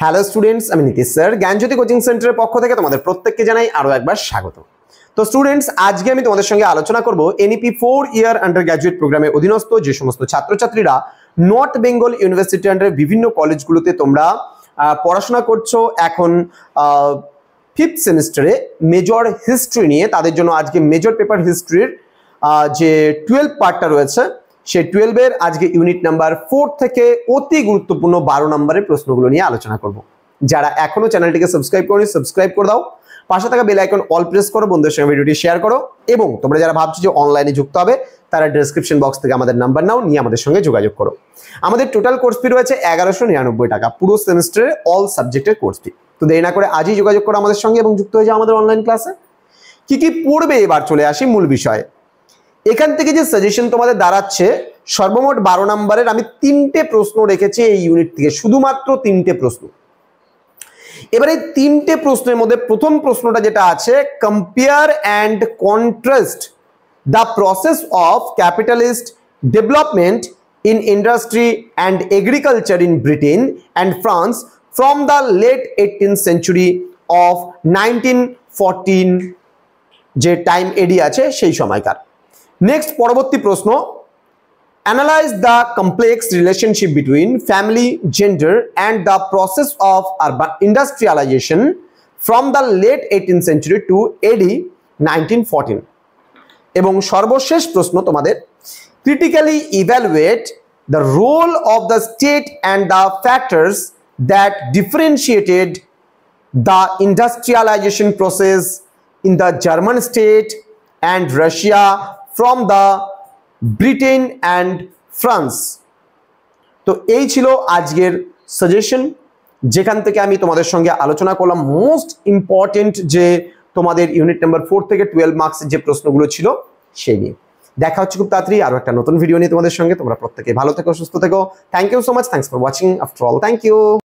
Hello students, আমি Nitish sir জ্ঞানজ্যোতি coaching সেন্টারের পক্ষ থেকে তোমাদের প্রত্যেককে জানাই আরো একবার স্বাগত। তো স্টুডেন্টস, আজকে আমি তোমাদের সঙ্গে আলোচনা করব এনইপি 4 ইয়ার আন্ডার গ্র্যাজুয়েট প্রোগ্রামের অধীনস্থ যে সমস্ত ছাত্রছাত্রীরা নর্থ বেঙ্গল ইউনিভার্সিটি আন্ডারে বিভিন্ন কলেজগুলোতে তোমরা পড়াশোনা করছো এখন 5th সেমিস্টারে মেজর হিস্ট্রি নিয়ে। তাদের জন্য আজকে মেজর পেপার হিস্ট্রির যে 12 পার্টটা রয়েছে সেই 12-এর আজকে ইউনিট নাম্বার 4 থেকে অতি গুরুত্বপূর্ণ 12 নম্বরের প্রশ্নগুলো নিয়ে আলোচনা করব। যারা এখনো চ্যানেলটিকে সাবস্ক্রাইব করোনি সাবস্ক্রাইব করে দাও, পাশে থাকা বেল আইকন অল প্রেস করো, বন্ধুদের সঙ্গে ভিডিওটি শেয়ার করো এবং তোমরা যারা ভাবছো যে অনলাইনে যুক্ত হবে তারা ডেসক্রিপশন বক্স থেকে আমাদের নাম্বার নাও, নিয়ে আমাদের সঙ্গে যোগাযোগ করো। আমাদের টোটাল কোর্স ফি রয়েছে 1199 টাকা, পুরো সেমিস্টারের অল সাবজেক্টের কোর্স ফি। তো দেরি না করে আজই যোগাযোগ করো আমাদের সঙ্গে এবং যুক্ত হয়ে যাও আমাদের অনলাইন ক্লাসে। কি কি পড়বে এবার চলে আসি মূল বিষয়ে। এখান থেকে যে সাজেশন তোমাদের দাঁড়াচ্ছে সর্বমোট 12 নম্বরের আমি 3টে প্রশ্ন রেখেছি এই ইউনিট থেকে, শুধুমাত্র 3টে প্রশ্ন। এবারে 3টে প্রশ্নের মধ্যে প্রথম প্রশ্নটা যেটা আছে, compare and contrast the process of capitalist development in industry and agriculture in Britain and France from the late 18th century of 1914 যে টাইম এডি আছে সেই সময়কার। নেক্সট পরবর্তী প্রশ্ন, analyze the complex relationship between family, gender and the process of urban industrialization from the late 18th century to AD 1914 এবং সর্বশেষ প্রশ্ন তোমাদের, critically evaluate the role of the state and the factors that differentiated the industrialization process in the German state and Russia from the Britain and France. তো এই ছিল আজকের suggestion, যেখান থেকে আমি তোমাদের সঙ্গে আলোচনা করলাম মোস্ট ইম্পর্টেন্ট যে তোমাদের ইউনিট নাম্বার 4 থেকে 12 মার্কসের যে প্রশ্নগুলো ছিল সেই নিয়ে। দেখা হচ্ছে খুব তাড়াতাড়ি আরো একটা নতুন ভিডিও নিয়ে তোমাদের সঙ্গে। তোমরা প্রত্যেকে ভালো থেকো, সুস্থ থেকো। Thank you so much, thanks for watching after all, thank you.